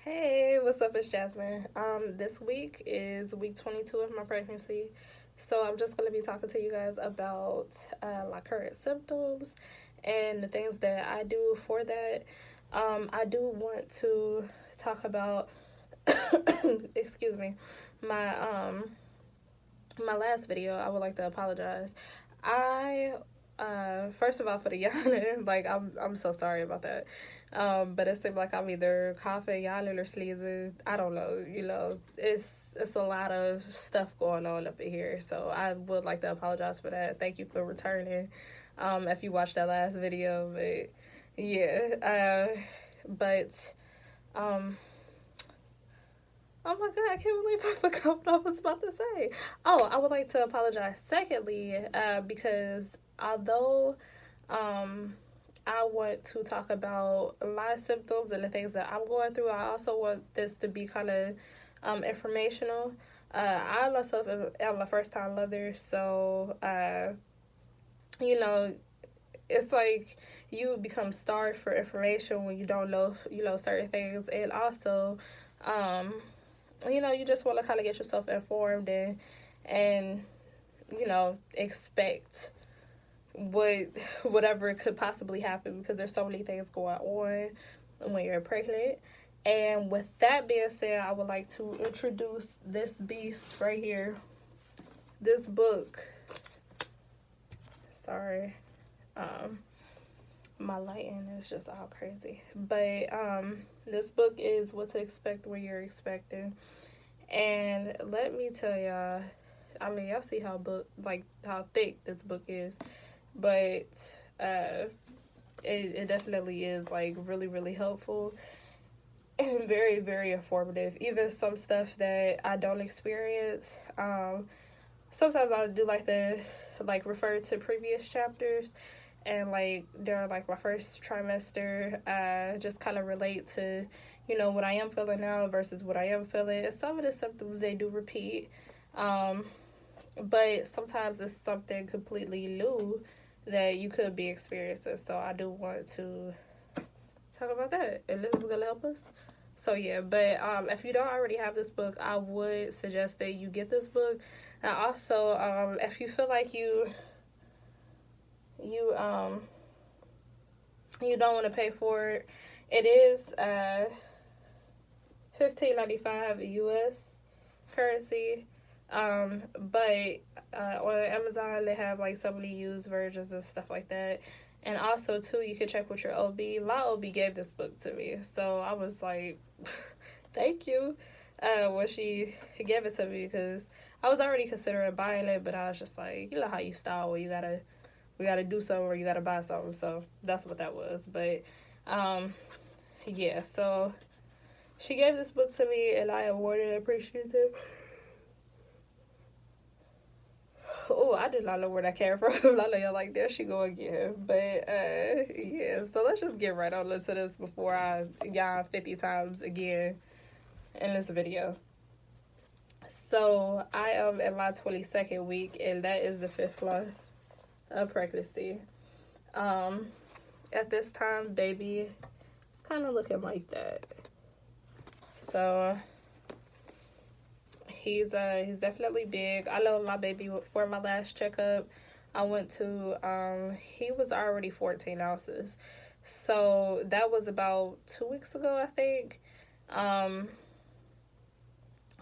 Hey, what's up? It's Jasmine. This week is week 22 of my pregnancy, so I'm just gonna be talking to you guys about my current symptoms and the things that I do for that. I do want to talk about, excuse me, my my last video. I would like to apologize. I first of all for the yawning, like I'm so sorry about that. But it seemed like I'm either coughing, yawning, or sneezing. I don't know. It's a lot of stuff going on up in here. So I would like to apologize for that. Thank you for returning. If you watched that last video, but yeah. But um. Oh my god, I can't believe I forgot what I was about to say. Oh, I would like to apologize. Secondly, because although I want to talk about my symptoms and the things that I'm going through, I also want this to be kind of informational. I myself am a first time mother, so you know, it's like you become starved for information when you don't know, certain things, and also, you just want to kind of get yourself informed and expect whatever could possibly happen because there's so many things going on when you're pregnant. And with that being said, I would like to introduce this beast right here. This book. Sorry. My lighting is just all crazy. But this book is What to Expect When You're Expecting. And let me tell y'all, I mean, y'all see how thick this book is, but it definitely is like really, really helpful and very, very informative. Even some stuff that I don't experience. Sometimes I do like to refer to previous chapters, and during my first trimester, just kind of relate to what I am feeling now versus what I am feeling. And some of the symptoms they do repeat, but sometimes it's something completely new that you could be experiencing. So I do want to talk about that, and this is gonna help us. So yeah, but if you don't already have this book, I would suggest that you get this book. And also, if you feel like you don't want to pay for it, it is $15.95 US currency. But on Amazon they have so many used versions and stuff like that. And also too, you can check with your OB. My OB gave this book to me, so I was like, thank you when she gave it to me, because I was already considering buying it, but I was just like, you know how you style where we gotta do something or you gotta buy something. So that's what that was. But yeah, so she gave this book to me and I am more than appreciative. Oh, I did not know where that came from. I know y'all like, there she go again. But yeah, so let's just get right on into this before I yawn 50 times again in this video. So I am in my 22nd week, and that is the 5th month of pregnancy. At this time, baby is kind of looking like that. So he's definitely big. I know my baby, for my last checkup I went to, he was already 14 ounces. So that was about 2 weeks ago, I think.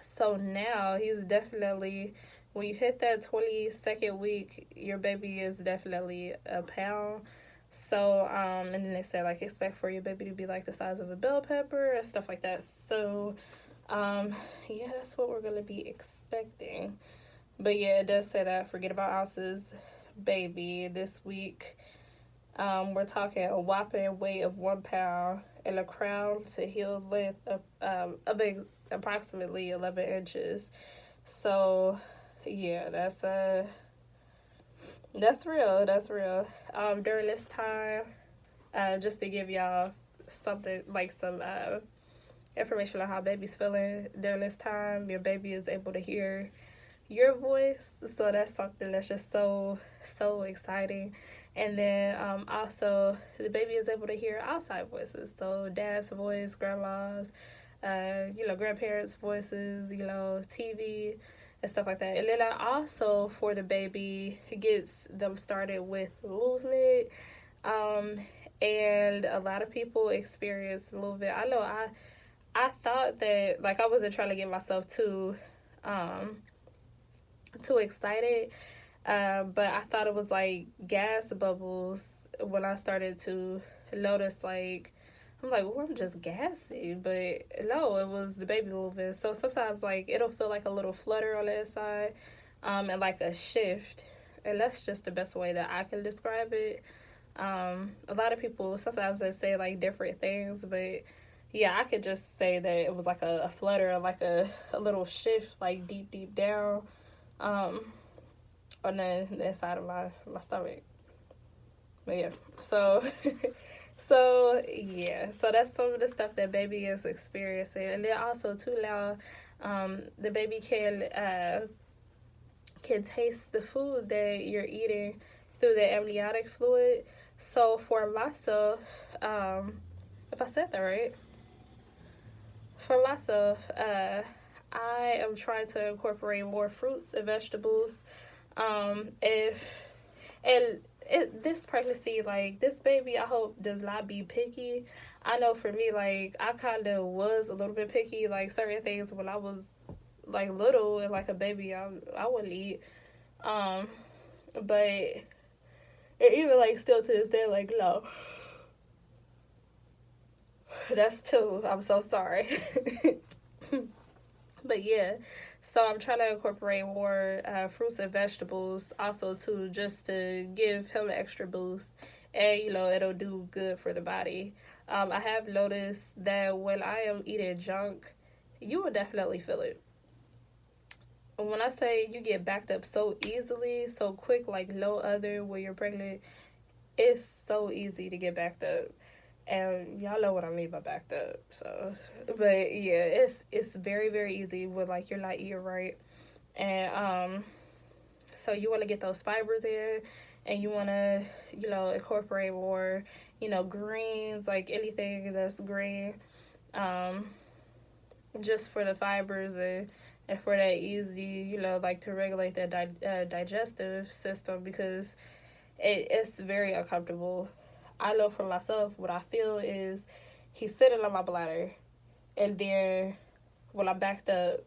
So now he's definitely, when you hit that 22nd week, your baby is definitely a pound. So, and then they said, expect for your baby to be the size of a bell pepper and stuff like that. So, yeah, that's what we're going to be expecting. But yeah, it does say that, forget about ounces, baby. This week, we're talking a whopping weight of 1 pound and a crown to heel length of approximately 11 inches. So yeah, that's real. During this time, just to give y'all something, some information on how baby's feeling during this time, your baby is able to hear your voice, so that's something that's just so exciting. And then also the baby is able to hear outside voices, so dad's voice, grandma's, grandparents' voices, TV and stuff like that. And then I also, for the baby, gets them started with movement. And a lot of people experience movement. I know I thought that, like, I wasn't trying to get myself too excited, but I thought it was like gas bubbles when I started to notice, like, I'm like, well, I'm just gassy, but no, it was the baby moving. So sometimes, like, it'll feel like a little flutter on the inside, and like a shift, and that's just the best way that I can describe it. A lot of people sometimes they say like different things, but yeah, I could just say that it was like a flutter, like a little shift, like deep down, um, on the inside of my stomach. But yeah, so so that's some of the stuff that baby is experiencing. And then also too now, the baby can taste the food that you're eating through the amniotic fluid. So for myself, if I said that right, for myself, I am trying to incorporate more fruits and vegetables. If and this pregnancy, like this baby, I hope does not be picky. I know for me, like I kind of was a little bit picky, like certain things when I was like little and like a baby, I wouldn't eat. Um, but even like still to this day, like no, that's two. I'm so sorry. But yeah, so I'm trying to incorporate more fruits and vegetables also too, just to give him an extra boost, and it'll do good for the body. I have noticed that when I am eating junk, you will definitely feel it. When I say you get backed up so easily, so quick, like no other when you're pregnant, it's so easy to get backed up. And y'all know what I mean by backed up. So, but yeah, it's very very easy when like you're not eating right, and so you want to get those fibers in, and you want to incorporate more greens, like anything that's green, um, just for the fibers and for that easy like to regulate that digestive system, because it's very uncomfortable. I know for myself, what I feel is he's sitting on my bladder, and then when I'm backed up,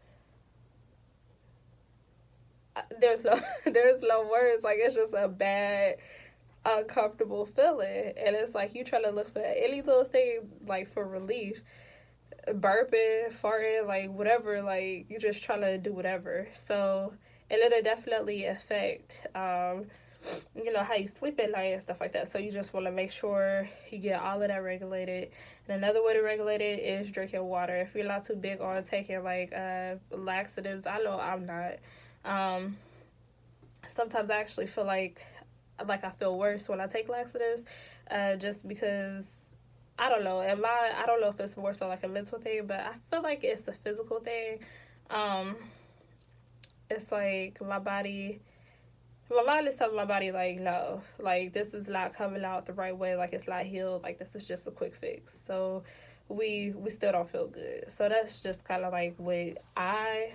there's no there's no words. Like it's just a bad, uncomfortable feeling, and it's like you try to look for any little thing like for relief, burping, farting, like whatever. Like you just trying to do whatever. So, and it'll definitely affect how you sleep at night and stuff like that. So you just want to make sure you get all of that regulated. And another way to regulate it is drinking water. If you're not too big on taking like laxatives, I know I'm not. Sometimes I actually feel like I feel worse when I take laxatives, just because I don't know. I don't know if it's more so like a mental thing, but I feel like it's a physical thing. It's like my mind is telling my body, like, no, like, this is not coming out the right way, like, it's not healed, like, this is just a quick fix. So, we still don't feel good. So, that's just kind of, like, what my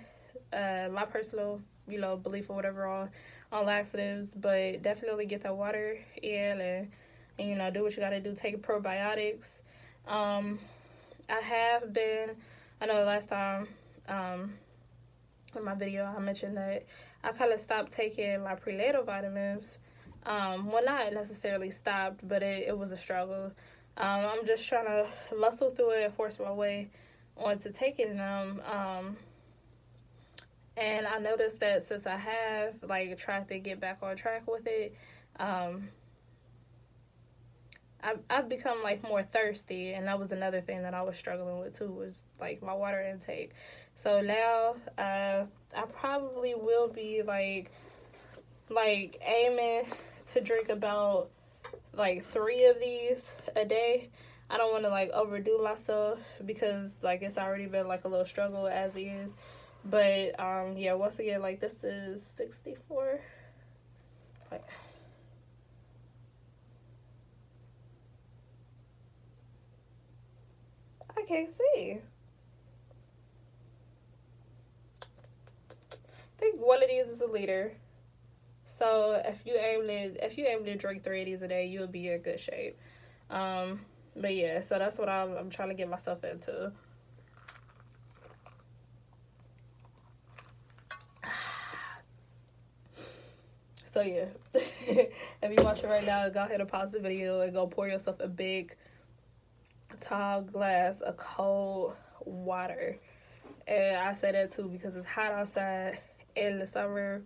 personal, belief or whatever on laxatives, but definitely get that water in, and do what you gotta do, take probiotics. I know last time, in my video, I mentioned that I kind of stopped taking my prenatal vitamins. Well, not necessarily stopped, but it was a struggle. I'm just trying to muscle through it and force my way onto taking them. And I noticed that since I have like tried to get back on track with it, I've become like more thirsty, and that was another thing that I was struggling with too, was like my water intake. So now I probably will be like aiming to drink about like 3 of these a day. I don't want to like overdo myself, because like it's already been like a little struggle as is. But yeah, once again, like this is 64. Like, I can't see. one of these is a liter. So if you aim to drink 3 of these a day, you'll be in good shape. But yeah, so that's what I'm trying to get myself into. So yeah, if you're watching right now, go ahead and pause the video and go pour yourself a big tall glass of cold water. And I say that too because it's hot outside in the summer.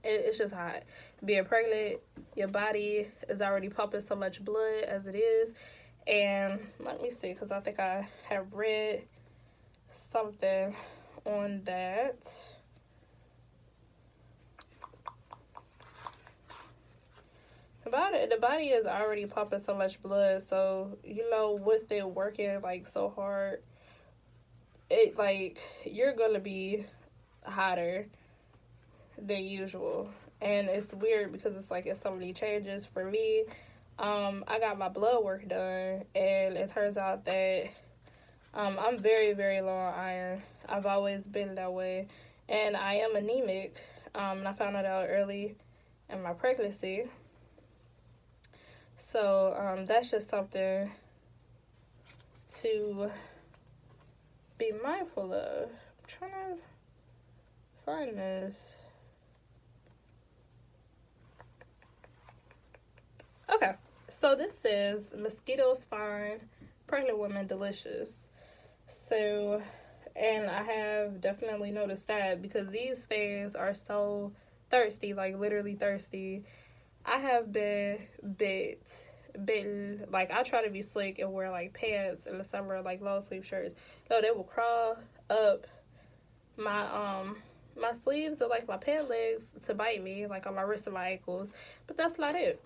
It's just hot. Being pregnant, your body is already pumping so much blood as it is. And let me see, because I think I have read something on that. About it, the body is already pumping so much blood, so you know, with it working like so hard, it like you're gonna be hotter than usual. And it's weird because it's like it's so many changes for me. I got my blood work done, and it turns out that I'm very, very low on iron. I've always been that way, and I am anemic. And I found that out early in my pregnancy. So that's just something to be mindful of. I'm trying to find this. Okay, so this says mosquitoes find pregnant women delicious. So, and I have definitely noticed that because these things are so thirsty, like literally thirsty. I have been bitten. Like, I try to be slick and wear like pants in the summer, like long sleeve shirts. No, they will crawl up my my sleeves or like my pant legs to bite me, like on my wrists and my ankles. But that's not it.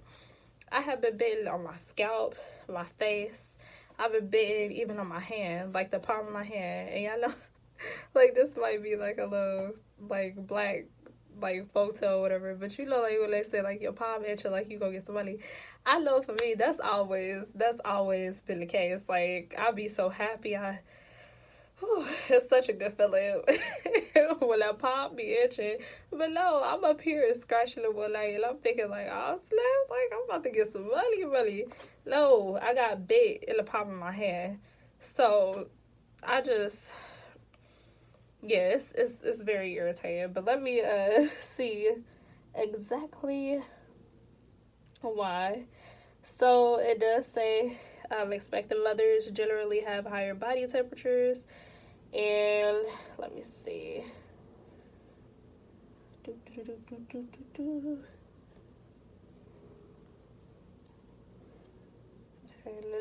I have been bitten on my scalp, my face. I've been bitten even on my hand, like the palm of my hand. And y'all know, like this might be like a little like black like photo or whatever, but you know, like when they say like your palm itching, like you gonna get some money. I know for me that's always been the case. Like I'll be so happy. It's such a good feeling when that palm be itching. But no, I'm up here scratching it one night and I'm thinking like, oh snap, like I'm about to get some money. No, I got bit in the palm of my hand. So I just, yeah, it's very irritating. But let me see exactly why. So it does say expectant mothers generally have higher body temperatures. And let me see. And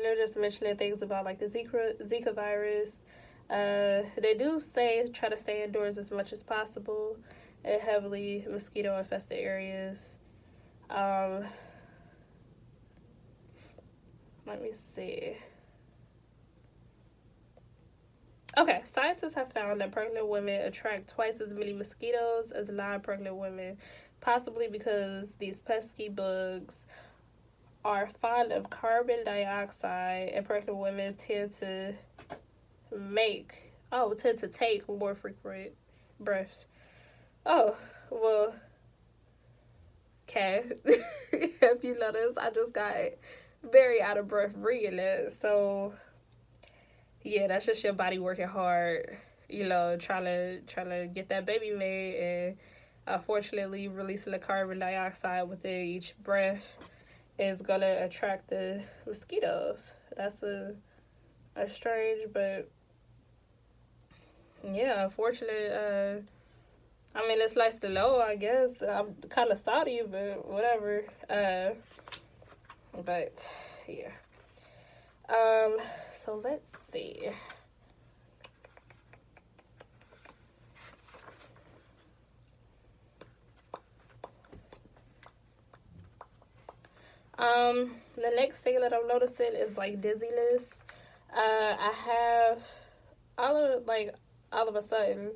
they're just mentioning things about like the Zika virus. They do say try to stay indoors as much as possible in heavily mosquito infested areas. Let me see. Okay, scientists have found that pregnant women attract twice as many mosquitoes as non-pregnant women, possibly because these pesky bugs are fond of carbon dioxide, and pregnant women tend to take more frequent breaths. Oh, well, okay. If you notice, I just got very out of breath reading it, so yeah, that's just your body working hard, you know, trying to get that baby made, and unfortunately releasing the carbon dioxide within each breath is gonna attract the mosquitoes. That's a strange, but yeah, unfortunate. I mean, it's nice to know, I guess. I'm kind of salty, but whatever. But yeah. So let's see. The next thing that I'm noticing is like dizziness. I have all of a sudden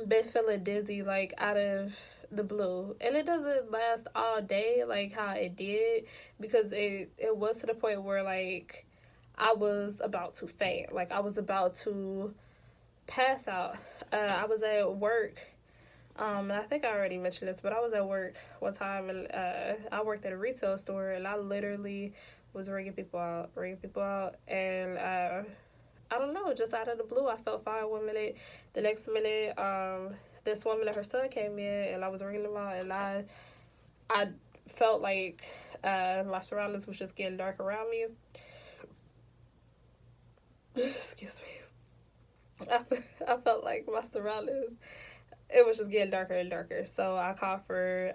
been feeling dizzy like out of the blue, and it doesn't last all day like how it did, because it was to the point where like I was about to faint, like I was about to pass out. I was at work And I think I already mentioned this, but I was at work one time, and I worked at a retail store, and I literally was ringing people out, and I don't know, just out of the blue, I felt fine 1 minute. The next minute, this woman and her son came in, and I was ringing them out, and I felt like my surroundings was just getting dark around me. Excuse me. I felt like my surroundings, it was just getting darker and darker. So I called for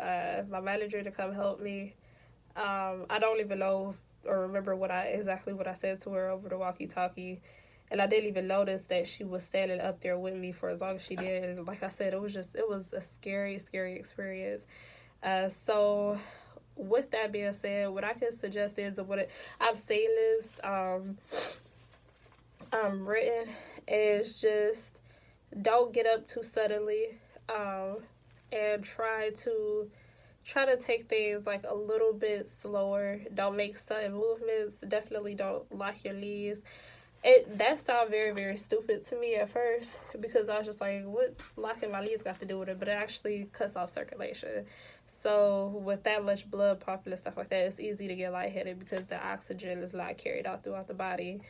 my manager to come help me. I don't even know or remember exactly what I said to her over the walkie-talkie. And I didn't even notice that she was standing up there with me for as long as she did. And like I said, it was a scary, scary experience. So with that being said, what I can suggest is I've seen this written is just don't get up too suddenly, and try to take things like a little bit slower. Don't make sudden movements. Definitely don't lock your knees. That sounded very, very stupid to me at first, because I was just like, what locking my knees got to do with it? But it actually cuts off circulation. So with that much blood pumping and stuff like that, it's easy to get lightheaded because the oxygen is not carried out throughout the body.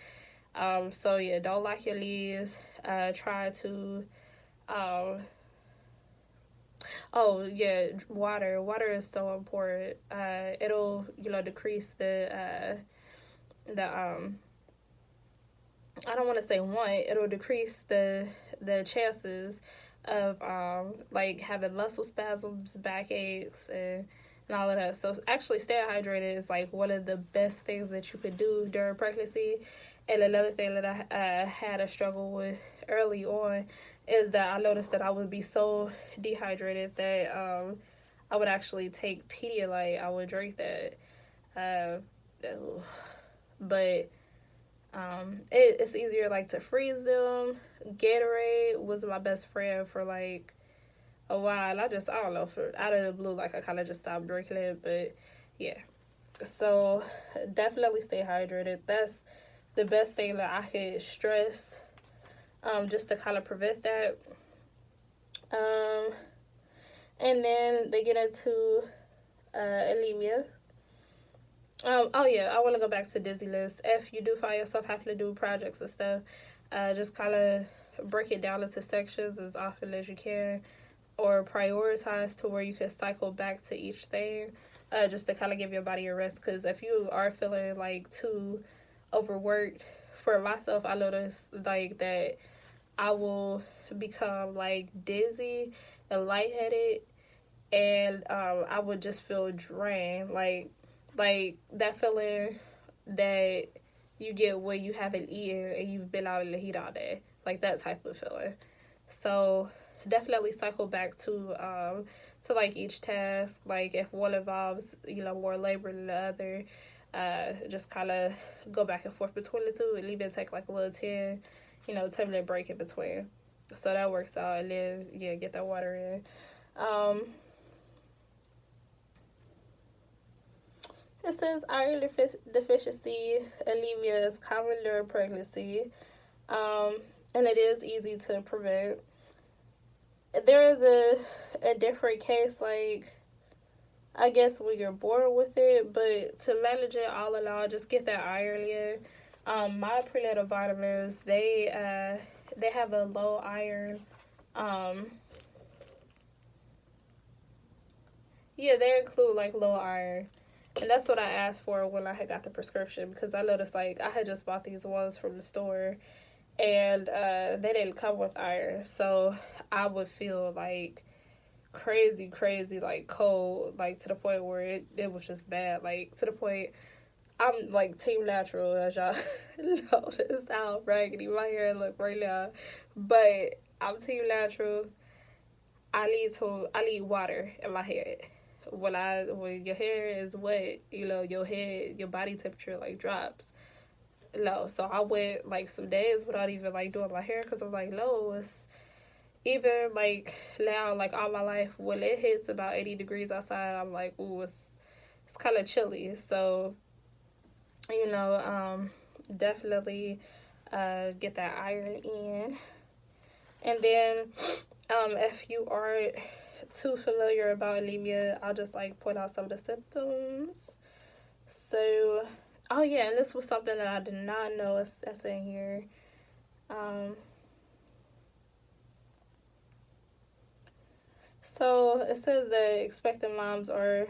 So yeah, don't lock your knees. Try to oh yeah, water. Water is so important. It'll decrease the I don't want to say it'll decrease the chances of like having muscle spasms, backaches, and all of that. So actually staying hydrated is like one of the best things that you could do during pregnancy. And another thing that I had a struggle with early on is that I noticed that I would be so dehydrated that I would actually take Pedialyte. I would drink that. But it's easier like to freeze them. Gatorade was my best friend for like a while. I don't know, for out of the blue, like I kind of just stopped drinking it. But yeah, so definitely stay hydrated. That's the best thing that I could stress, just to kind of prevent that. And then they get into anemia. Oh yeah, I want to go back to dizziness. If you do find yourself having to do projects and stuff, just kind of break it down into sections as often as you can, or prioritize to where you can cycle back to each thing, just to kind of give your body a rest. Because if you are feeling like too overworked, for myself, I noticed like that I will become like dizzy and lightheaded, and I would just feel drained, like that feeling that you get when you haven't eaten and you've been out in the heat all day, like that type of feeling. So definitely cycle back to like each task. Like if one involves more labor than the other, just kind of go back and forth between the two, and even take like a little 10-minute break in between. So that works out. And then get that water in. It says iron deficiency anemia is common during pregnancy, and it is easy to prevent. There is a different case, like I guess when you're born with it, but to manage it all in all, just get that iron in. My prenatal vitamins, they have a low iron. They include like low iron. And that's what I asked for when I had got the prescription, because I noticed like I had just bought these ones from the store, and they didn't come with iron. So I would feel like crazy, like cold, like to the point where it was just bad. Like to the point I'm like team natural, as y'all notice how raggedy my hair look right now. But I'm team natural. I need water in my hair. When your hair is wet, your body temperature like drops. No, so I went like some days without even like doing my hair, because I'm like, no, it's even like now, like all my life, when it hits about 80 degrees outside, I'm like, ooh, it's kind of chilly. So definitely get that iron in. And then if you are too familiar about anemia, I'll just like point out some of the symptoms. So, oh yeah, and this was something that I did not know that's in here. So it says that expectant moms are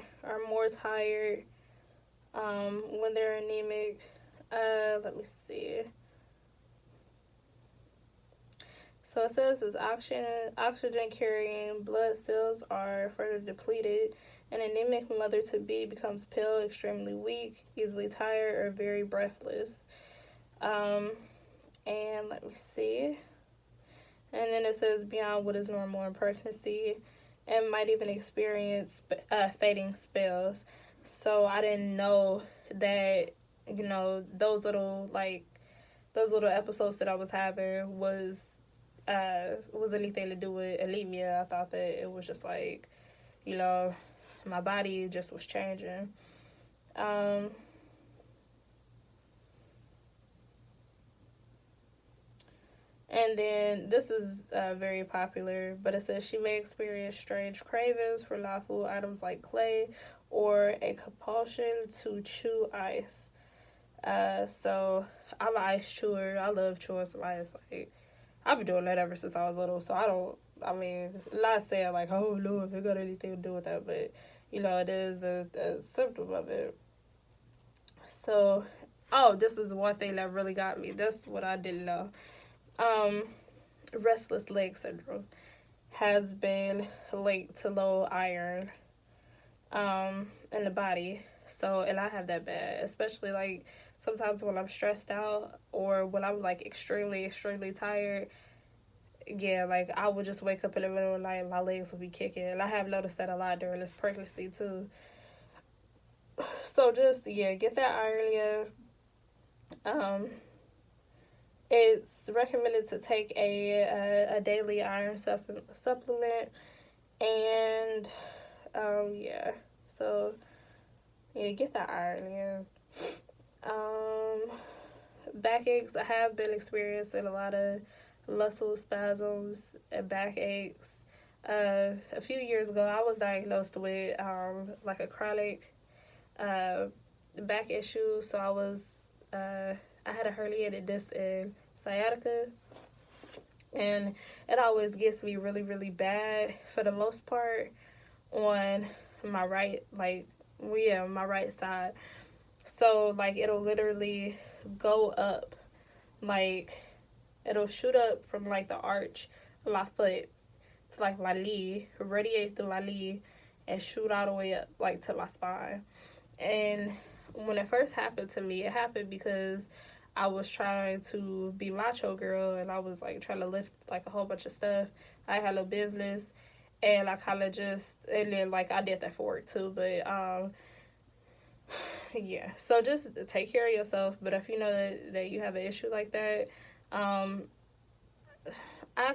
more tired when they're anemic. Let me see. So it says as oxygen carrying blood cells are further depleted, an anemic mother to be becomes pale, extremely weak, easily tired, or very breathless. And let me see. And then it says beyond what is normal in pregnancy, and might even experience fading spells. So I didn't know that, those little episodes that I was having was anything to do with anemia. I thought that it was just like, my body just was changing. And then this is very popular, but it says she may experience strange cravings for live food items like clay or a compulsion to chew ice. So I'm an ice chewer. I love chewing some ice. Like, I've been doing that ever since I was little, so not saying like, oh no, if it got anything to do with that, but it is a symptom of it. So, this is one thing that really got me. That's what I didn't know. Restless leg syndrome has been linked to low iron in the body. So, and I have that bad, especially like sometimes when I'm stressed out or when I'm like extremely, extremely tired. Yeah, like I would just wake up in the middle of the night and my legs would be kicking. And I have noticed that a lot during this pregnancy too. So just, get that iron, it's recommended to take a daily iron supplement, and so get that iron. Backaches. I have been experiencing a lot of muscle spasms and backaches. A few years ago, I was diagnosed with like a chronic back issue. So I had a herniated disc in sciatica, and it always gets me really, really bad for the most part on my right, my right side. So like it'll literally go up, like it'll shoot up from like the arch of my foot to like my knee, radiate through my knee, and shoot all the way up like to my spine. And when it first happened to me, it happened because I was trying to be macho girl, and I was like trying to lift like a whole bunch of stuff. I had no business, and I kind of and then like I did that for work too. But yeah, so just take care of yourself. But if you know that you have an issue like that, I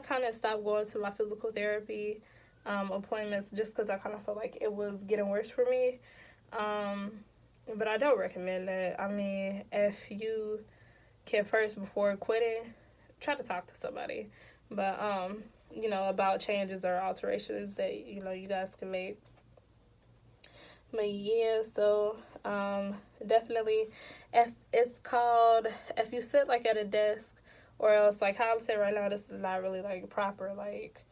kind of stopped going to my physical therapy appointments just because I kind of felt like it was getting worse for me. But I don't recommend that. I mean, if you can first, before quitting, try to talk to somebody. But, about changes or alterations that, you guys can make. But yeah, so definitely, if you sit like at a desk, or else like how I'm sitting right now, this is not really like proper like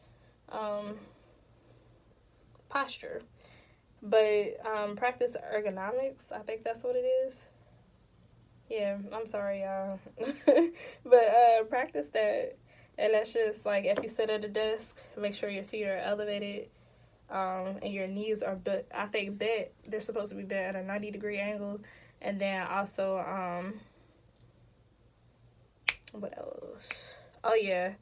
posture. But practice ergonomics. I think that's what it is. Yeah, I'm sorry, y'all. But practice that. And that's just like if you sit at a desk, make sure your feet are elevated, and your knees are bent. I think bent. They're supposed to be bent at a 90-degree angle. And then also, what else? Oh yeah,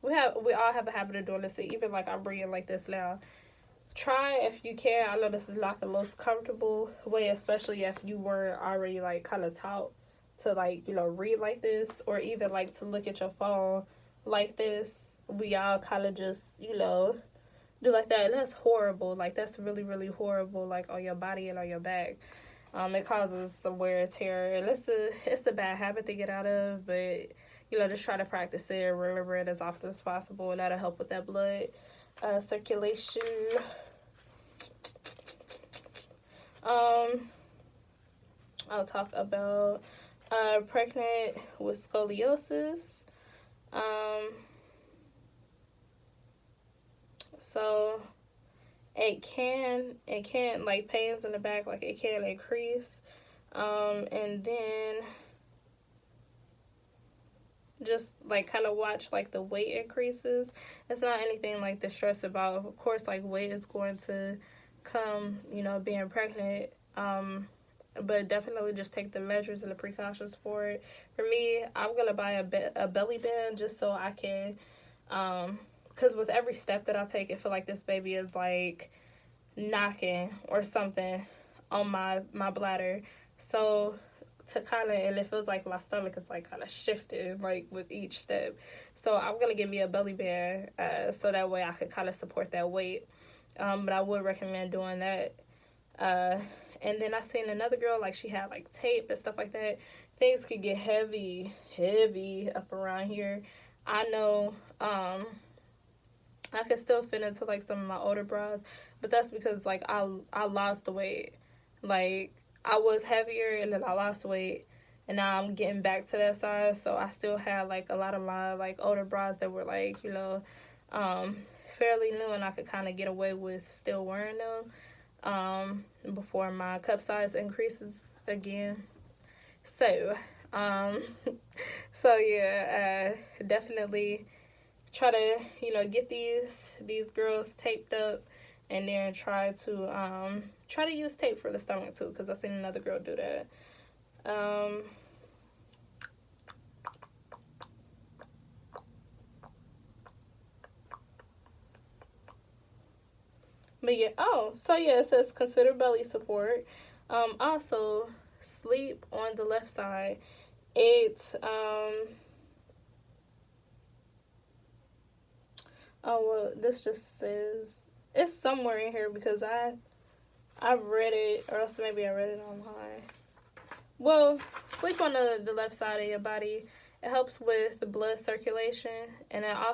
we all have a habit of doing this. Even like I'm bringing like this now. Try if you can. I know this is not the most comfortable way, especially if you were already like kind of taught to like read like this, or even like to look at your phone like this. We all kind of just do like that, and that's horrible. Like that's really, really horrible, like on your body and on your back. It causes some wear and tear, and it's a bad habit to get out of, but just try to practice it and remember it as often as possible, and that'll help with that blood. circulation. I'll talk about pregnant with scoliosis. So it can like pains in the back, like it can increase. And then just like kind of watch like the weight increases. It's not anything like to stress about. Of course, like weight is going to come, being pregnant. But definitely just take the measures and the precautions for it. For me, I'm gonna buy a belly band just so I can, because with every step that I take, I feel like this baby is like knocking or something on my bladder. So to kind of, and it feels like my stomach is like kind of shifting like with each step. So I'm gonna give me a belly band, so that way I could kind of support that weight. But I would recommend doing that. And then I seen another girl, like she had like tape and stuff like that. Things could get heavy up around here. I know I could still fit into like some of my older bras, but that's because like I lost the weight. Like I was heavier and then I lost weight, and now I'm getting back to that size. So I still have like a lot of my like older bras that were like fairly new, and I could kind of get away with still wearing them before my cup size increases again. So definitely try to get these girls taped up, and then try to use tape for the stomach too, because I seen another girl do that. But yeah, it says consider belly support. Also, sleep on the left side. This just says it's somewhere in here because I read it, or else maybe I read it online. Well, sleep on the left side of your body. It helps with the blood circulation, and I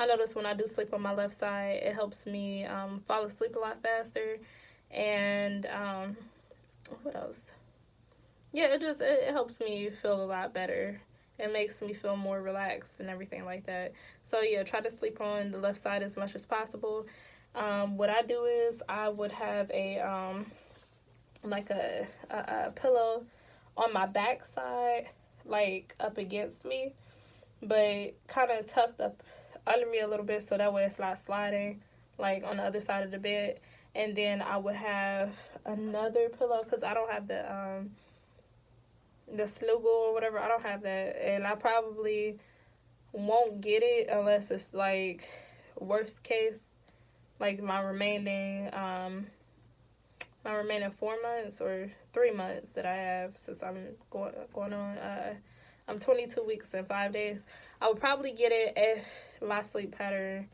notice when I do sleep on my left side, it helps me fall asleep a lot faster. And what else? Yeah, it helps me feel a lot better. It makes me feel more relaxed and everything like that. So yeah, try to sleep on the left side as much as possible. What I do is I would have a pillow on my back side, like up against me, but kind of tucked up under me a little bit, so that way it's not sliding like on the other side of the bed. And then I would have another pillow, because I don't have the snuggle or whatever. I don't have that, and I probably won't get it unless it's like worst case, like my remaining 4 months or 3 months that I have, since I'm going on I'm 22 weeks and 5 days. I would probably get it if my sleep pattern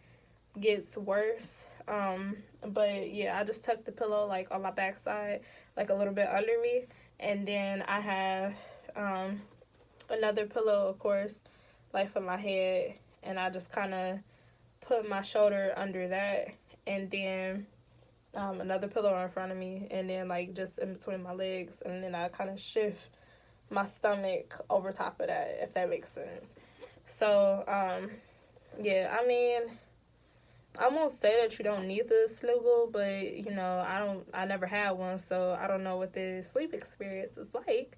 gets worse. But yeah, I just tuck the pillow like on my backside, like a little bit under me, and then I have another pillow, of course, like for my head, and I just kind of put my shoulder under that, and then another pillow in front of me, and then like just in between my legs, and then I kind of shift my stomach over top of that, if that makes sense. So yeah, I mean, I won't say that you don't need the snuggle, but I never had one, so I don't know what the sleep experience is like.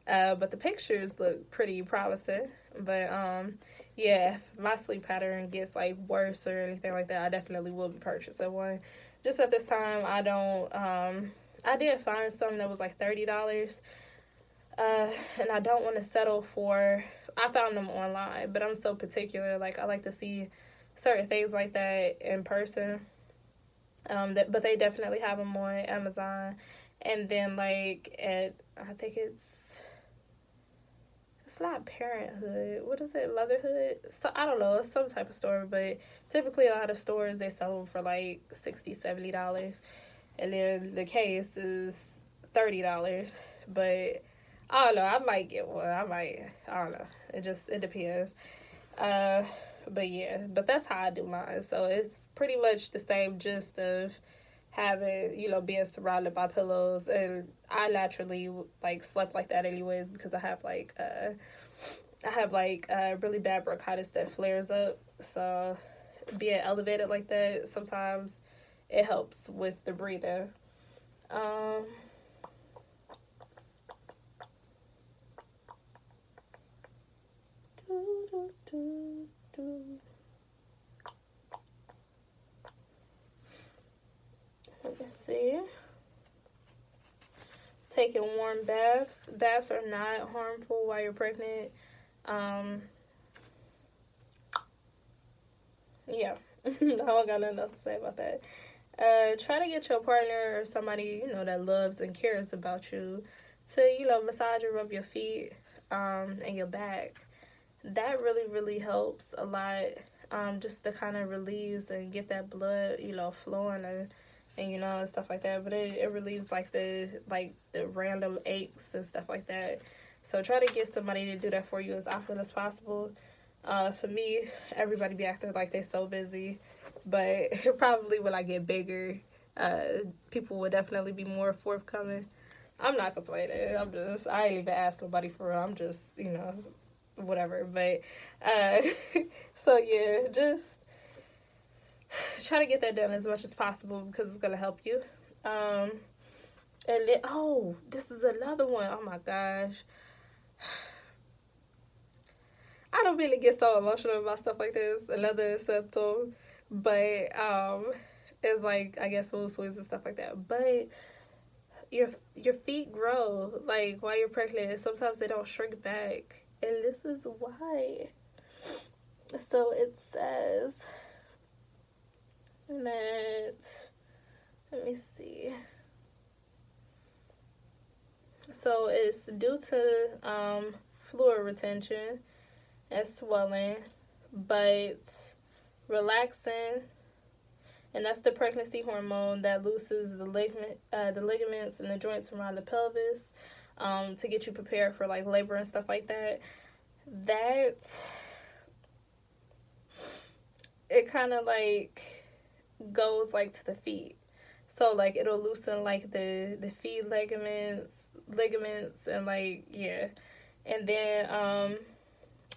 But the pictures look pretty promising. But yeah, if my sleep pattern gets like worse or anything like that, I definitely will be purchasing one. Just at this time, I don't. I did find something that was like $30, and I don't want to settle for. I found them online, but I'm so particular. Like, I like to see certain things like that in person. But they definitely have them on Amazon, and then like I think it's not Parenthood. What is it? Motherhood? So I don't know. It's some type of store, but typically a lot of stores, they sell them for like $60, $70, and then the case is $30. But I don't know. I might get one. I don't know. It depends. But yeah, but that's how I do mine. So it's pretty much the same gist of having, being surrounded by pillows. And I naturally like slept like that anyways because I have really bad bronchitis that flares up. So being elevated like that sometimes it helps with the breathing. Um, do, do, do. Let me see. Taking warm baths. Baths are not harmful while you're pregnant. Yeah. I don't got nothing else to say about that. Try to get your partner or somebody, that loves and cares about you to, massage and rub your feet, and your back. That really, really helps a lot. Just to kind of release and get that blood, flowing and stuff like that. But it relieves the random aches and stuff like that. So try to get somebody to do that for you as often as possible. For me, everybody be acting like they're so busy, but probably when I get bigger, people will definitely be more forthcoming. I'm not complaining. I ain't even asked nobody for real. I'm just, whatever. But, so yeah, just try to get that done as much as possible because it's going to help you. And then, this is another one. Oh my gosh. I don't really get so emotional about stuff like this. Another symptom, but it's like I guess mood swings and stuff like that. But your feet grow like while you're pregnant. Sometimes they don't shrink back, and this is why. So it says that. Let me see. So it's due to fluid retention and swelling, but relaxin, and that's the pregnancy hormone that loosens the ligaments and the joints around the pelvis, to get you prepared for like labor and stuff like that. That it kind of like goes like to the feet, so like it'll loosen like the feet ligaments, and like yeah, and then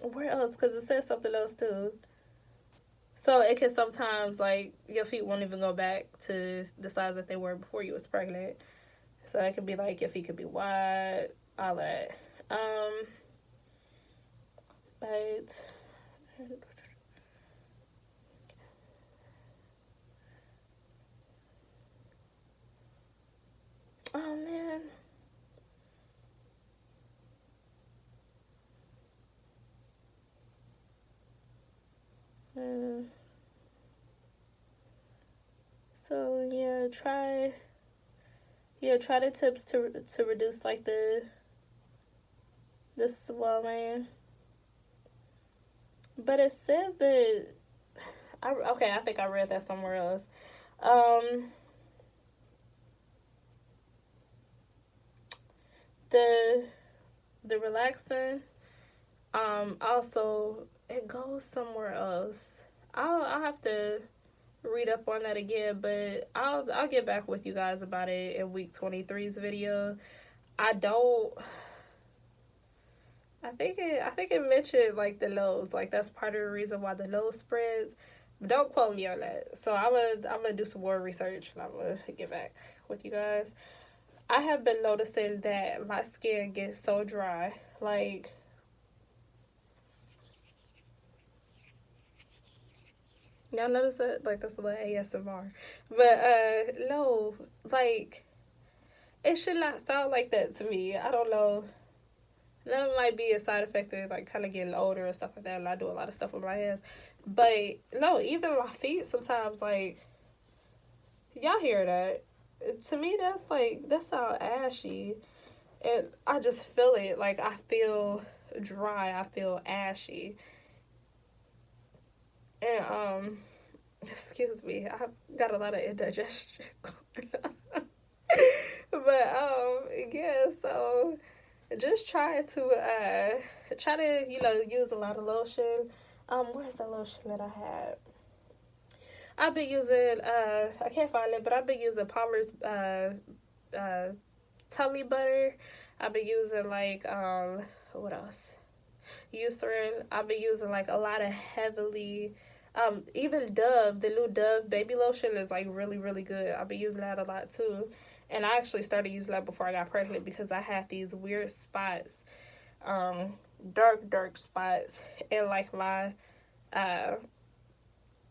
where else? Because it says something else too. So it can sometimes, like, your feet won't even go back to the size that they were before you was pregnant. So it could be like your feet could be wide, all that. But oh man. So try the tips to reduce like the swelling. But it says that I think I read that somewhere else. The relaxing, also it goes somewhere else. I'll have to read up on that again, but I'll get back with you guys about it in week 23's video. I think it mentioned like the nose, like that's part of the reason why the nose spreads. But don't quote me on that. So I'm gonna do some more research and I'm gonna get back with you guys. I have been noticing that my skin gets so dry, like y'all notice that? Like that's a little ASMR. But no, like it should not sound like that to me. I don't know. That might be a side effect of like kind of getting older and stuff like that. And I do a lot of stuff with my hands. But no, even my feet sometimes, like y'all hear that. To me that's like that sound ashy. And I just feel it. Like I feel dry. I feel ashy. And excuse me, I've got a lot of indigestion going on. But yeah, so just try to use a lot of lotion. Where's the lotion that I had? I've been using, I can't find it, but I've been using Palmer's, tummy butter. I've been using, like, what else? Eucerin. I've been using, like, a lot of heavily, even Dove, the new Dove baby lotion is, like, really, really good. I've been using that a lot, too. And I actually started using that before I got pregnant because I had these weird spots, dark spots in, like, uh,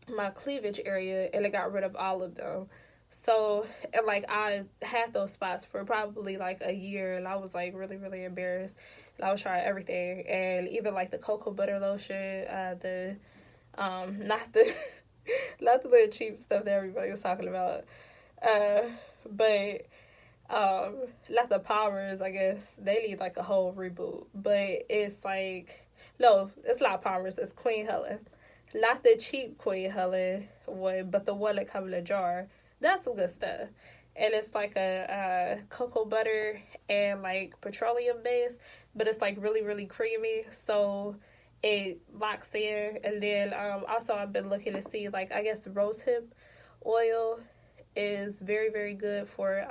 my cleavage area, and it got rid of all of them. So, and like, I had those spots for probably like a year, and I was like really, really embarrassed. And I was trying everything, and even like the cocoa butter lotion, the not the not the little cheap stuff that everybody was talking about, uh, but not the Powers. I guess they need like a whole reboot. But it's like, no, it's not Powers. It's Queen Helen, not the cheap Queen Helen one, but the one that comes in a jar. That's some good stuff. And it's like a cocoa butter and like petroleum base, but it's like really, really creamy. So it locks in. And then also I've been looking to see, like, I guess rosehip oil is very, very good for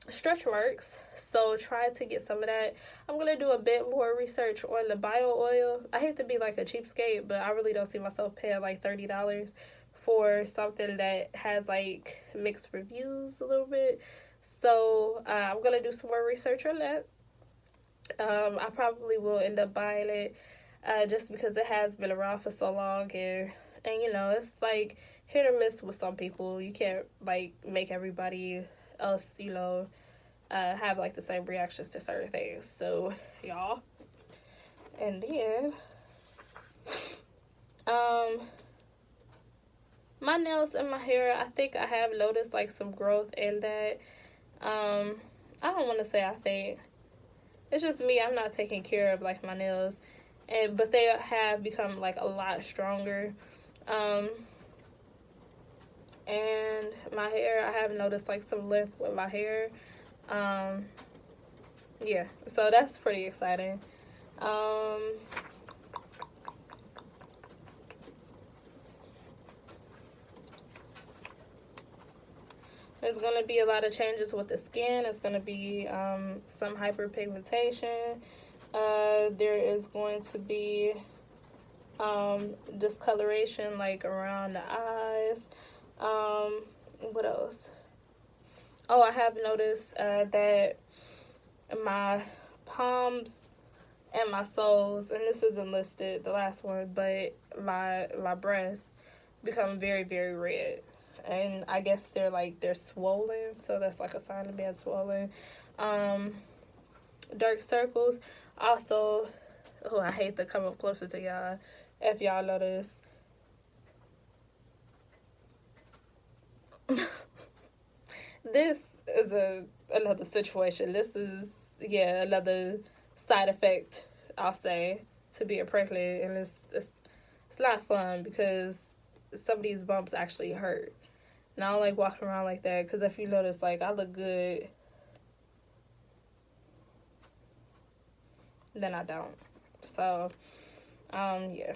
stretch marks. So try to get some of that. I'm gonna do a bit more research on the bio oil. I hate to be like a cheapskate, but I really don't see myself paying like $30 for something that has like mixed reviews a little bit. So I'm gonna do some more research on that. I probably will end up buying it, just because it has been around for so long, and you know, it's like hit or miss with some people. You can't like make everybody else, you know, have like the same reactions to certain things. So y'all, and then my nails and my hair, I think I have noticed like some growth in that. I don't want to say I think, it's just me. I'm not taking care of like my nails, but they have become like a lot stronger. And my hair, I have noticed like some length with my hair. Yeah, so that's pretty exciting. There's going to be a lot of changes with the skin. It's going to be some hyperpigmentation. There is going to be discoloration like around the eyes. What else? Oh, I have noticed that my palms and my soles, and this isn't listed, the last one, but my breasts become very, very red. And I guess they're swollen, so that's like a sign of being swollen. Dark circles. Also, oh, I hate to come up closer to y'all if y'all notice. This is another situation. This is, yeah, another side effect, I'll say, to being pregnant, and it's not fun because some of these bumps actually hurt. And I don't like walking around like that, because if you notice, like, I look good, then I don't. So, yeah.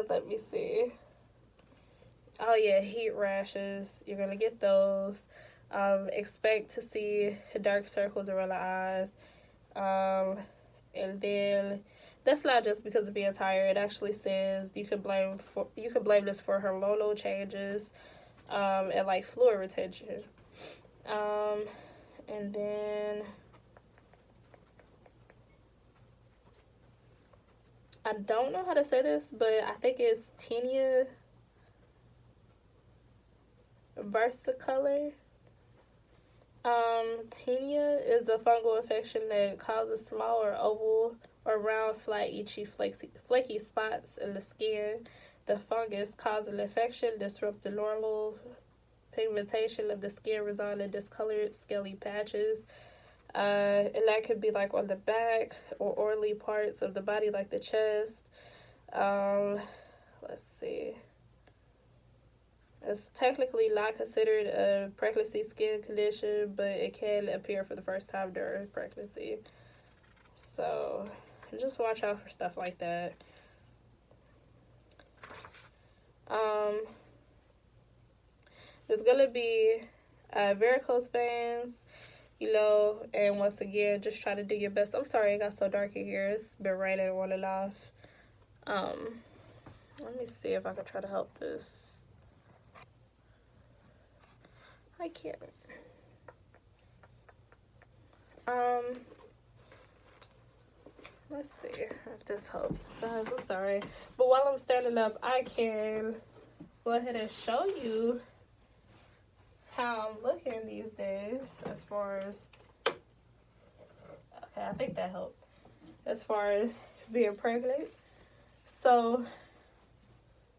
Let me see. Oh yeah, heat rashes. You're gonna get those. Expect to see dark circles around the eyes. And then that's not just because of being tired. It actually says you could blame this for hormonal changes, and like fluid retention. And then I don't know how to say this, but I think it's tinea versicolor. Tinea is a fungal infection that causes small or oval or round, flat, itchy, flaky spots in the skin. The fungus causes an infection, disrupt the normal pigmentation of the skin, resulting in discolored, scaly patches. And that could be like on the back or oily parts of the body, like the chest. Let's see. It's technically not considered a pregnancy skin condition, but it can appear for the first time during pregnancy. So just watch out for stuff like that. There's gonna be varicose veins, you know, and once again, just try to do your best. I'm sorry it got so dark in here. It's been raining on and off. Let me see if I can try to help this. I can't. Let's see if this helps, guys. I'm sorry, but while I'm standing up, I can go ahead and show you how I'm looking these days as far as, okay, I think that helped, as far as being pregnant. So,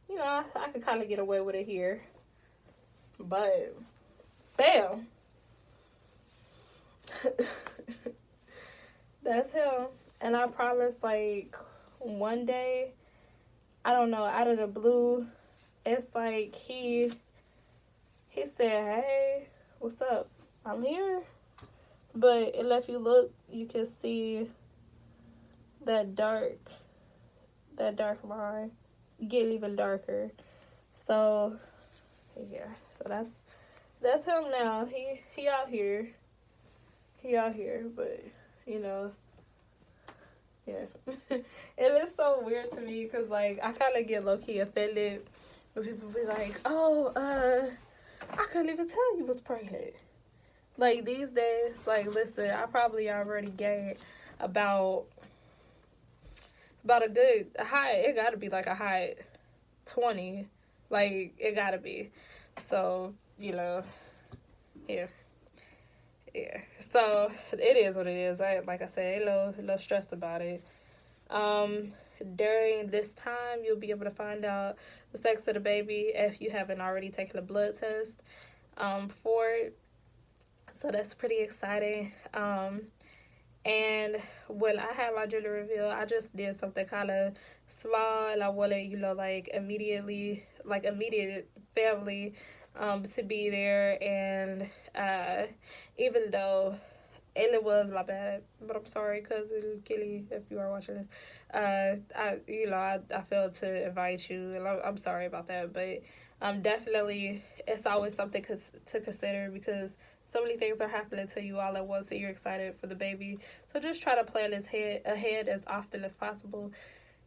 you know, I could kind of get away with it here, but bam. That's him. And I promise, like, one day, I don't know, out of the blue, it's like he said, hey, what's up? I'm here. But if you look, you can see that dark line get even darker. So, yeah. So that's him now. He out here. He out here, but, you know, yeah. It is so weird to me because, like, I kind of get low-key offended when people be like, oh, I couldn't even tell you was pregnant. Like, these days, like, listen, I probably already gained about a good high, it gotta be like a high 20. Like, it gotta be. So, you know, yeah. Yeah, so it is what it is. Like I said, a little stressed about it. During this time, you'll be able to find out the sex of the baby if you haven't already taken a blood test for it. So that's pretty exciting. And when I had my gender reveal, I just did something kind of small, and I wanted, you know, like immediate family to be there. And even though it was my bad, but I'm sorry, cousin Kelly, if you are watching this. I failed to invite you, and I'm sorry about that. But definitely, it's always something to consider because so many things are happening to you all at once, and you're excited for the baby. So just try to plan ahead as often as possible,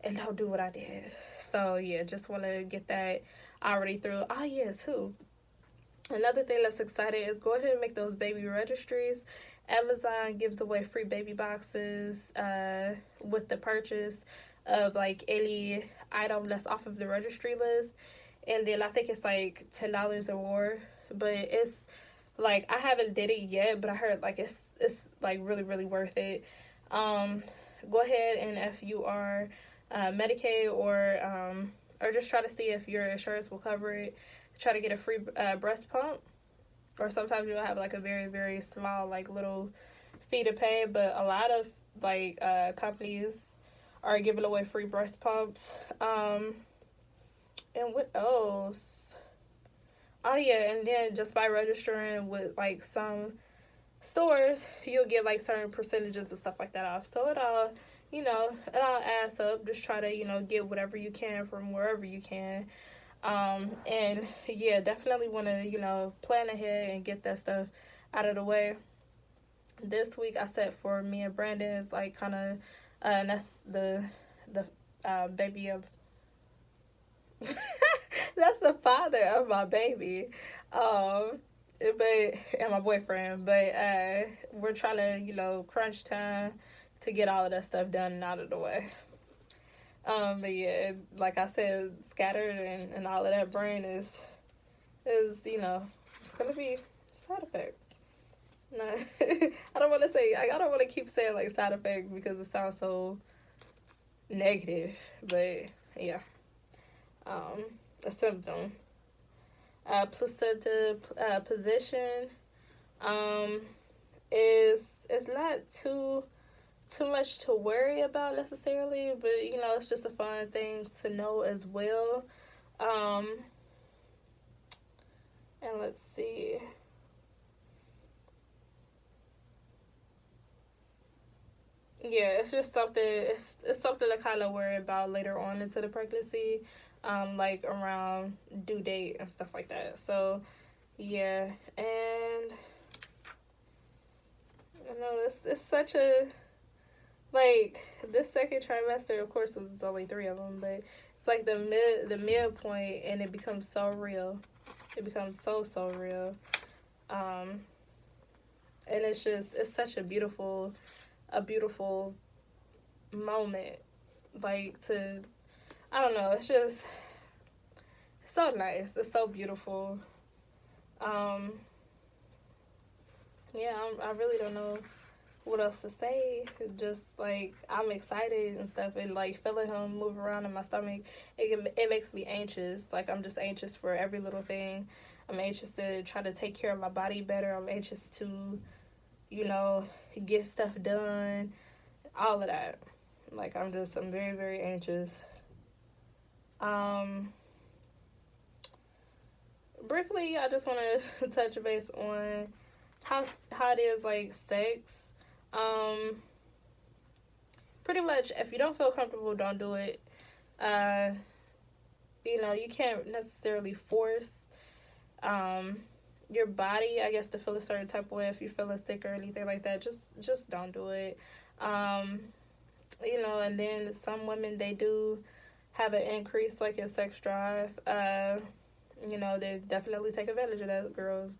and don't do what I did. So yeah, just want to get that already through. Oh yeah, too. Another thing that's exciting is go ahead and make those baby registries. Amazon gives away free baby boxes with the purchase of like any item that's off of the registry list. And then I think it's like $10 or more. But it's like, I haven't did it yet, but I heard like it's like really, really worth it. Go ahead, and if you are Medicaid or just try to see if your insurance will cover it, try to get a free breast pump. Or sometimes you'll have like a very, very small like little fee to pay, but a lot of like companies are giving away free breast pumps. And what else? Oh yeah, and then just by registering with like some stores, you'll get like certain percentages and stuff like that off. So it all adds up. Just try to, get whatever you can from wherever you can. And yeah, definitely want to, plan ahead and get that stuff out of the way. This week I set for me and Brandon is like kind of, and that's the baby of, that's the father of my baby, and my boyfriend, but, we're trying to, crunch time to get all of that stuff done and out of the way. But yeah, like I said, scattered and all of that brain is it's gonna be side effect. No, I don't want to keep saying like side effect because it sounds so negative, but yeah, a symptom. Placenta position, is not too much to worry about necessarily, but it's just a fun thing to know as well. And let's see. yeah, it's just something. It's something to kind of worry about later on into the pregnancy, like around due date and stuff like that. So yeah, and I know it's such a like this second trimester. Of course, it's only three of them, but it's like the midpoint, and it becomes so real. It becomes so real. Um, and it's such a beautiful moment, like to I don't know, it's just so nice, it's so beautiful. um yeah, I really don't know what else to say. Just like I'm excited and stuff, and like feeling him move around in my stomach, it makes me anxious. Like I'm just anxious for every little thing. I'm anxious to try to take care of my body better. I'm anxious to, you know, get stuff done, all of that. Like I'm very very anxious. Um, Briefly, I just want to touch base on how it is like sex. Um, Pretty much, if you don't feel comfortable, don't do it. Uh, you can't necessarily force um your body, I guess, to feel a certain type of way. If you're feeling sick or anything like that, just don't do it. Um, and then some women, they do have an increase like in sex drive. They definitely take advantage of that, girls.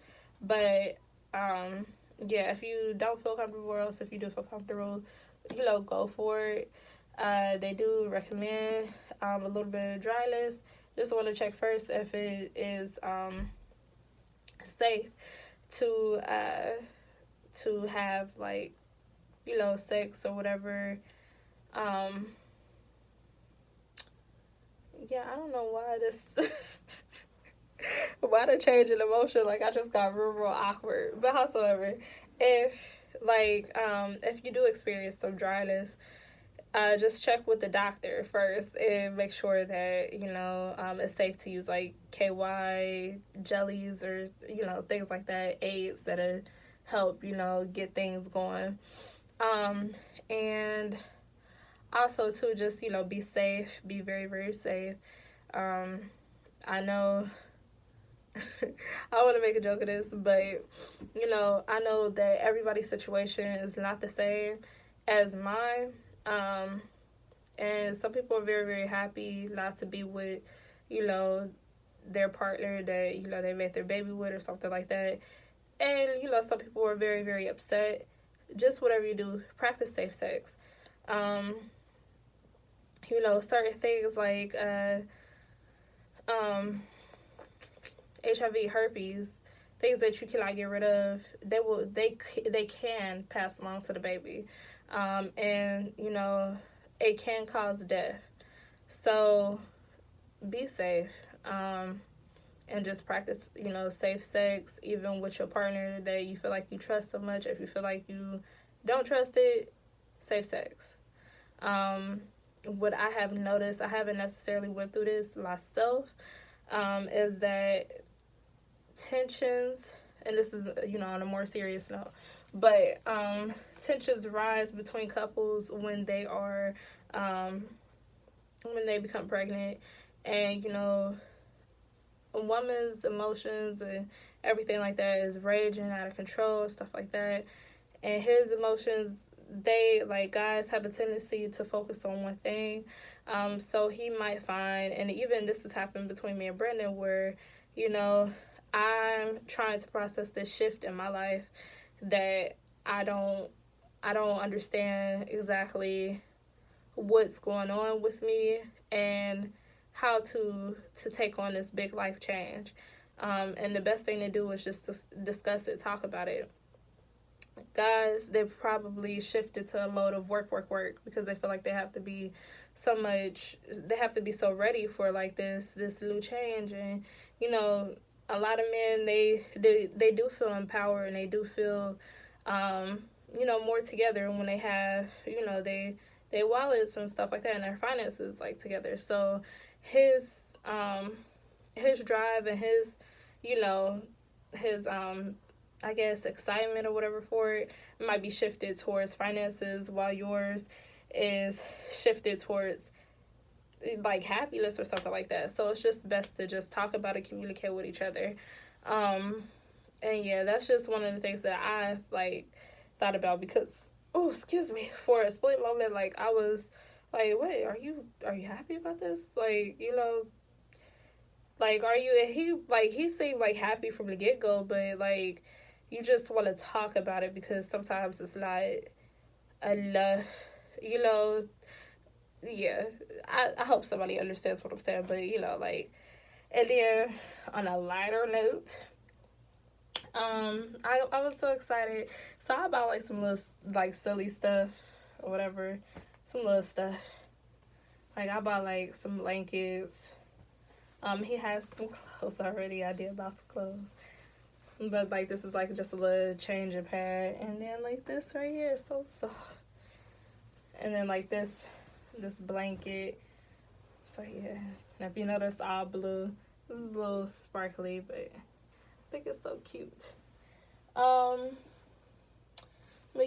But yeah, if you don't feel comfortable, or else if you do feel comfortable, go for it. They do recommend a little bit of dryness. Just want to check first if it is safe to have, like, sex or whatever. Um, yeah, I don't know why this why the change in emotion, like I just got real awkward. But howsoever, if if you do experience some dryness, just check with the doctor first and make sure that it's safe to use like KY jellies, or things like that, aids that help get things going. And also too, just be safe, be very very safe. I know I want to make a joke of this, but I know that everybody's situation is not the same as mine. And some people are very very happy not to be with their partner that they made their baby with or something like that. And some people are very very upset. Just whatever you do, practice safe sex. um Certain things like HIV, herpes, things that you cannot get rid of, they can pass along to the baby. And it can cause death. So be safe. And just practice safe sex, even with your partner that you feel like you trust so much. If you feel like you don't trust it, safe sex. What I have noticed, I haven't necessarily went through this myself, is that tensions, and this is on a more serious note, but tensions rise between couples when they are when they become pregnant. And a woman's emotions and everything like that is raging out of control, stuff like that. And his emotions, they, like, guys have a tendency to focus on one thing. So he might find, and even this has happened between me and Brendan, where I'm trying to process this shift in my life that I don't understand exactly what's going on with me and how to take on this big life change. And the best thing to do is just to discuss it, talk about it. Guys, they've probably shifted to a mode of work because they feel like they have to be so ready for like this new change. And a lot of men, they do feel empowered, and they do feel more together when they have they wallets and stuff like that, and their finances like together. So his drive and his his I guess, excitement or whatever for it might be shifted towards finances, while yours is shifted towards like happiness or something like that. So it's just best to just talk about it, communicate with each other. And yeah, that's just one of the things that I like thought about, because excuse me, for a split moment, like I was like, wait, are you happy about this? Like, like, are you? And he seemed like happy from the get go, but like you just want to talk about it, because sometimes it's not enough, you know. Yeah, I hope somebody understands what I'm saying, but like, and then on a lighter note, I was so excited. So I bought like some little like silly stuff or whatever, some little stuff. Like I bought like some blankets. He has some clothes already. I did buy some clothes, but like this is like just a little changing pad, and then like this right here is so soft, and then like this blanket. So yeah, and if you notice, all blue. This is a little sparkly, but I think it's so cute. But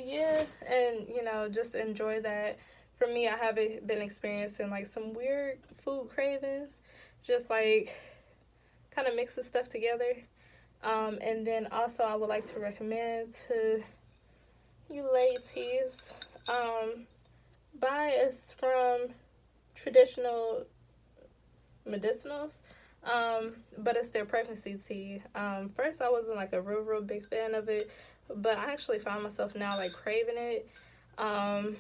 yeah, and just enjoy that. For me, I haven't been experiencing like some weird food cravings, just like kind of mixing stuff together. And then also I would like to recommend to you ladies, buy us from traditional medicinals. But it's their pregnancy tea. First I wasn't like a real big fan of it, but I actually found myself now like craving it. Oh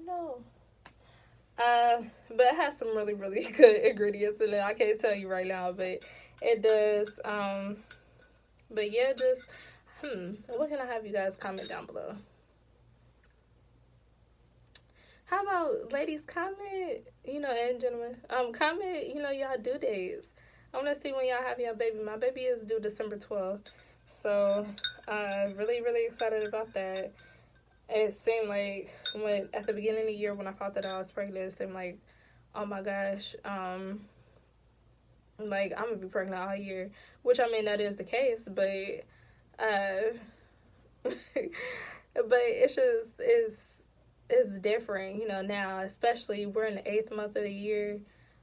no. But it has some really good ingredients in it. I can't tell you right now, but it does. But yeah, just what can I have you guys comment down below? How about ladies comment, and gentlemen, comment, y'all due dates. I want to see when y'all have your baby. My baby is due December 12th. So, really excited about that. It seemed like at the beginning of the year when I thought that I was pregnant, it seemed like, oh my gosh, like I'm gonna be pregnant all year, which I mean that is the case, but but it's different, now, especially we're in the 8th month of the year.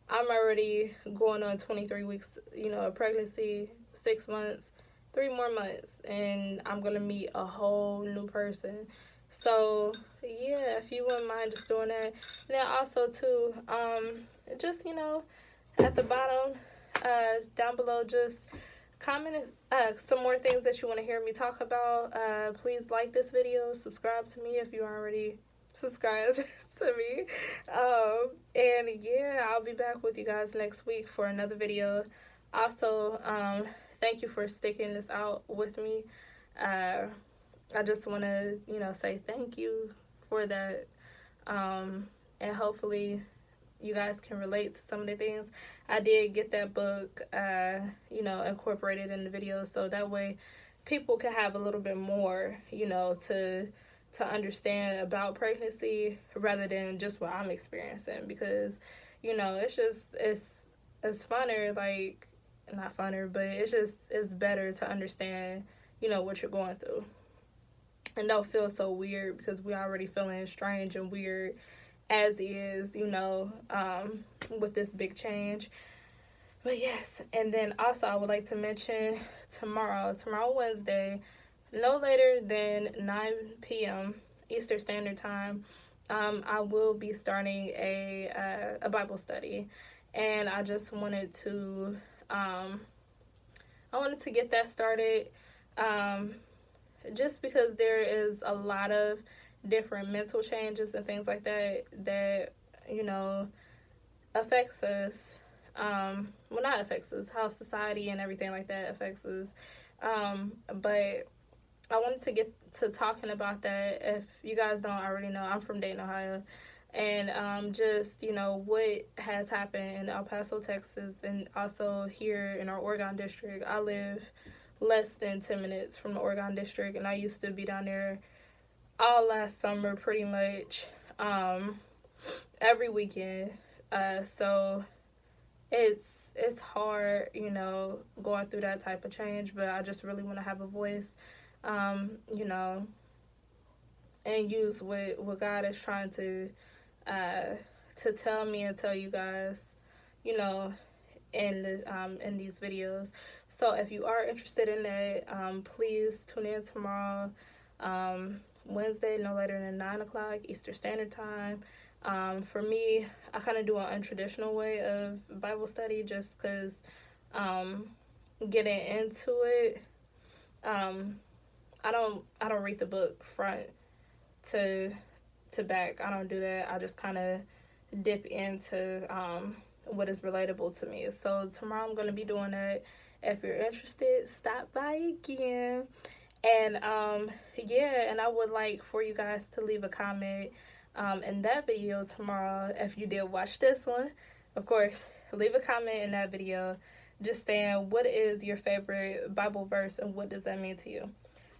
I'm already going on 23 weeks, of pregnancy, 6 months, 3 more months, and I'm gonna meet a whole new person. So yeah, if you wouldn't mind just doing that. Now also too, just at the bottom, down below, just comment some more things that you want to hear me talk about. Please like this video, subscribe to me if you already subscribed to me. And yeah, I'll be back with you guys next week for another video. Also, thank you for sticking this out with me. I just want to, say thank you for that. And hopefully you guys can relate to some of the things. I did get that book, incorporated in the video, so that way people can have a little bit more, to understand about pregnancy rather than just what I'm experiencing, because, it's funner, like, not funner, but it's better to understand, what you're going through. And don't feel so weird, because we're already feeling strange and weird as is, with this big change. But yes, and then also I would like to mention tomorrow Wednesday, no later than 9 p.m. Eastern Standard Time, I will be starting a Bible study, and I just wanted to get that started, just because there is a lot of different mental changes and things like that affects us. Well, not affects us, how society and everything like that affects us. But I wanted to get to talking about that. If you guys don't already know, I'm from Dayton, Ohio. And just, what has happened in El Paso, Texas, and also here in our Oregon district. I live less than 10 minutes from the Oregon district, and I used to be down there all last summer pretty much, every weekend. So it's hard, going through that type of change, but I just really want to have a voice, you know, and use what God is trying to tell me and tell you guys, you know, in these videos. So if you are interested in that, please tune in tomorrow, Wednesday, no later than 9 o'clock Eastern Standard Time. For me, I kind of do an untraditional way of Bible study just because getting into it, I don't read the book front to back. I don't do that. I just kind of dip into what is relatable to me. So tomorrow I'm going to be doing that. If you're interested, stop by again. And yeah, and I would like for you guys to leave a comment in that video tomorrow. If you did watch this one, of course, leave a comment in that video just saying what is your favorite Bible verse and what does that mean to you.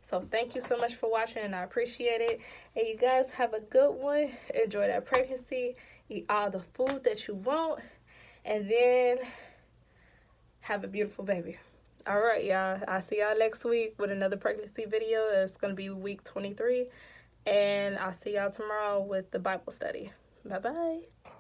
So thank you so much for watching, and I appreciate it. And you guys have a good one. Enjoy that pregnancy. Eat all the food that you want. And then have a beautiful baby. All right, y'all. I'll see y'all next week with another pregnancy video. It's going to be week 23. And I'll see y'all tomorrow with the Bible study. Bye-bye.